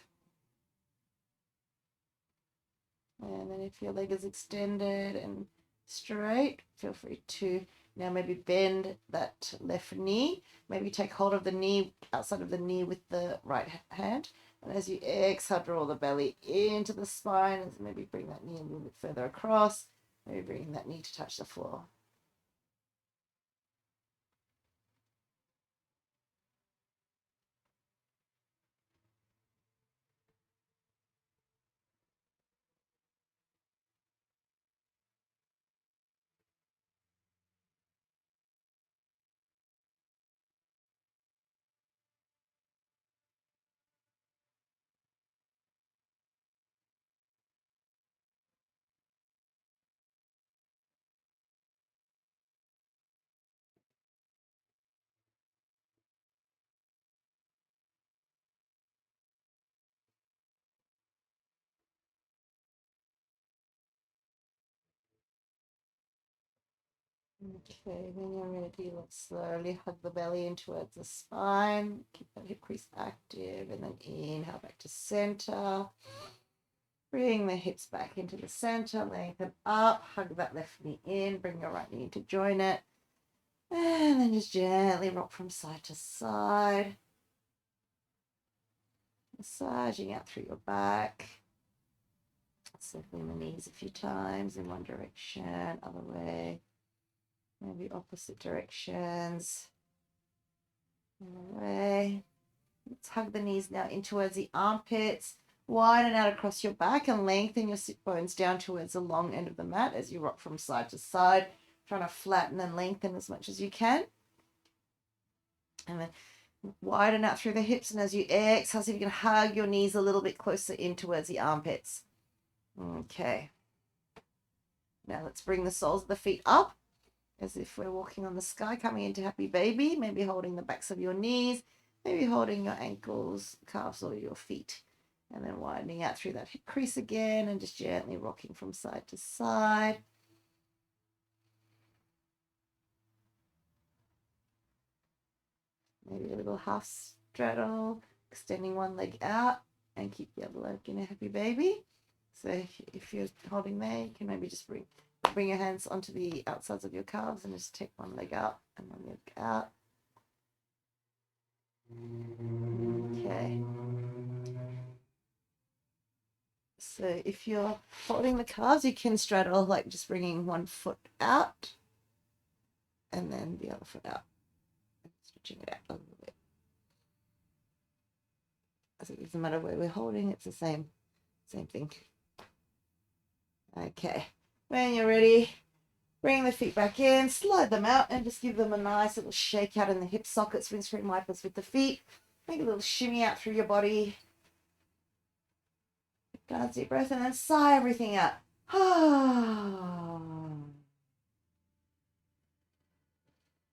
And then if your leg is extended and straight, feel free to now maybe bend that left knee. Maybe take hold of the knee, outside of the knee with the right hand. And as you exhale, draw the belly into the spine. And maybe bring that knee a little bit further across. Maybe bringing that knee to touch the floor. Okay, when you're ready, let's slowly hug the belly in towards the spine. Keep that hip crease active, and then inhale back to center. Bring the hips back into the center, lengthen up, hug that left knee in, bring your right knee to join it. And then just gently rock from side to side. Massaging out through your back. Circling the knees a few times in one direction, other way. Maybe opposite directions. Other way. Let's hug the knees now in towards the armpits. Widen out across your back and lengthen your sit bones down towards the long end of the mat as you rock from side to side, trying to flatten and lengthen as much as you can. And then widen out through the hips, and as you exhale, see if you can hug your knees a little bit closer in towards the armpits. Okay. Now let's bring the soles of the feet up as if we're walking on the sky, coming into happy baby, maybe holding the backs of your knees, maybe holding your ankles, calves, or your feet. And then widening out through that hip crease again and just gently rocking from side to side. Maybe a little half straddle, extending one leg out and keep the other leg in a happy baby. So if you're holding there, you can maybe just bring your hands onto the outsides of your calves and just take one leg out and one leg out. Okay. So if you're holding the calves, you can straddle, like just bringing one foot out and then the other foot out. Switching it out a little bit. So it doesn't matter where we're holding, it's the same thing. Okay, when you're ready, bring the feet back in, slide them out, and just give them a nice little shake out in the hip sockets, windscreen wipers with the feet. Make a little shimmy out through your body. Nice deep breath, and then sigh everything out.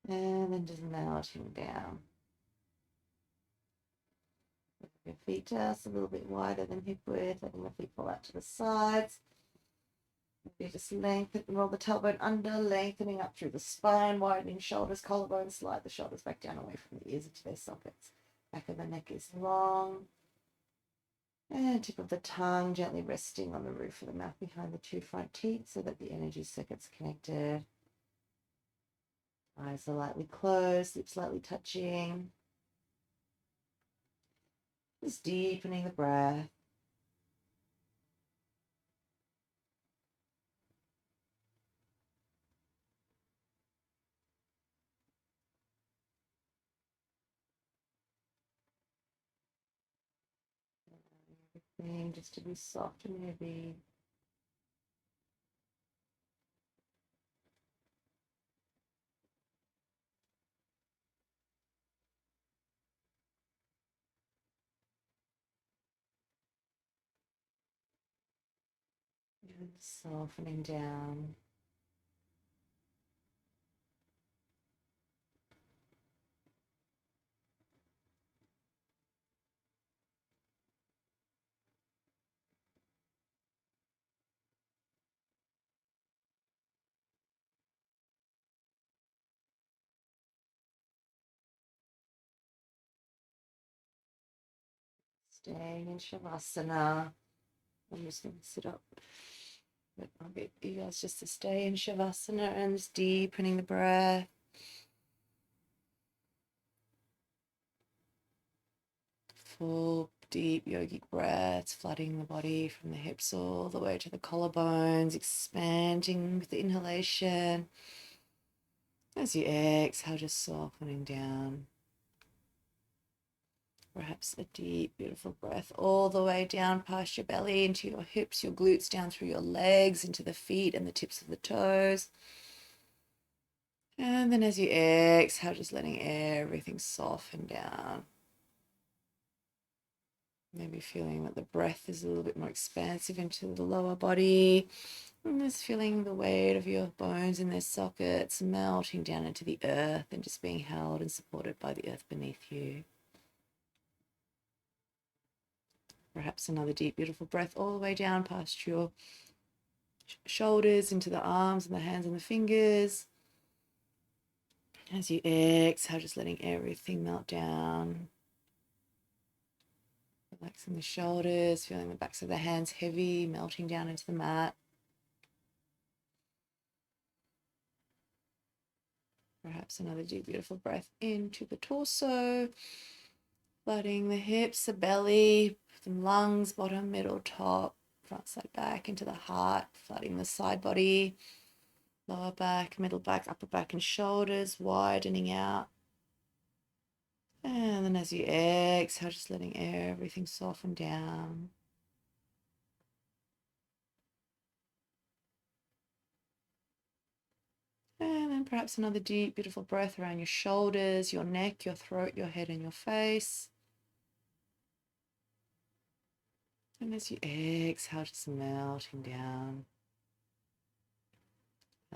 And then just melting down. Your feet just a little bit wider than hip width, letting the feet fall out to the sides. You just lengthen, roll the tailbone under, lengthening up through the spine, widening shoulders, collarbone, slide the shoulders back down away from the ears into their sockets. Back of the neck is long. And tip of the tongue gently resting on the roof of the mouth behind the two front teeth so that the energy circuits are connected. Eyes are lightly closed, lips slightly touching. Just deepening the breath. Everything just to be soft and heavy. And softening down. Staying in Shavasana. I'm just going to sit up. But I'll get you guys just to stay in Shavasana and just deepening the breath. Full, deep yogic breaths, flooding the body from the hips all the way to the collarbones, expanding with the inhalation. As you exhale, just softening down. Perhaps a deep, beautiful breath all the way down past your belly, into your hips, your glutes, down through your legs, into the feet and the tips of the toes. And then as you exhale, just letting everything soften down. Maybe feeling that the breath is a little bit more expansive into the lower body. And just feeling the weight of your bones in their sockets melting down into the earth and just being held and supported by the earth beneath you. Perhaps another deep, beautiful breath all the way down past your shoulders into the arms and the hands and the fingers. As you exhale, just letting everything melt down. Relaxing the shoulders, feeling the backs of the hands heavy, melting down into the mat. Perhaps another deep, beautiful breath into the torso, flooding the hips, the belly, the lungs, bottom, middle, top, front, side, back, into the heart, flooding the side body, lower back, middle back, upper back, and shoulders, widening out. And then as you exhale, just letting everything soften down. And then perhaps another deep, beautiful breath around your shoulders, your neck, your throat, your head, and your face. And as you exhale, just melting down.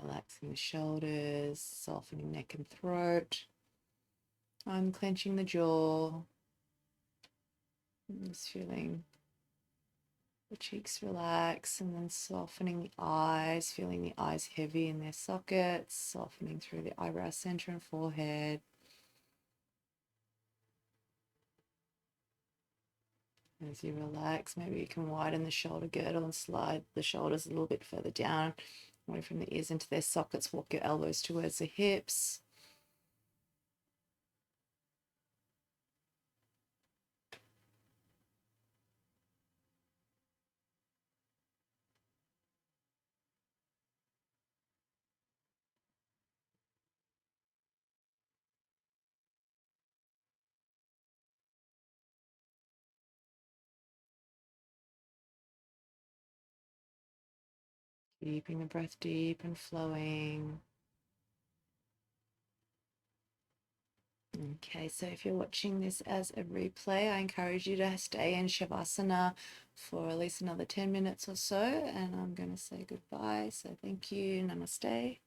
Relaxing the shoulders, softening neck and throat. Unclenching the jaw. And just feeling the cheeks relax, and then softening the eyes, feeling the eyes heavy in their sockets, softening through the eyebrow center and forehead. As you relax, maybe you can widen the shoulder girdle and slide the shoulders a little bit further down, away from the ears into their sockets. Walk your elbows towards the hips. Keeping the breath deep and flowing. Okay, so if you're watching this as a replay, I encourage you to stay in Shavasana for at least another 10 minutes or so, and I'm going to say goodbye. So thank you, namaste.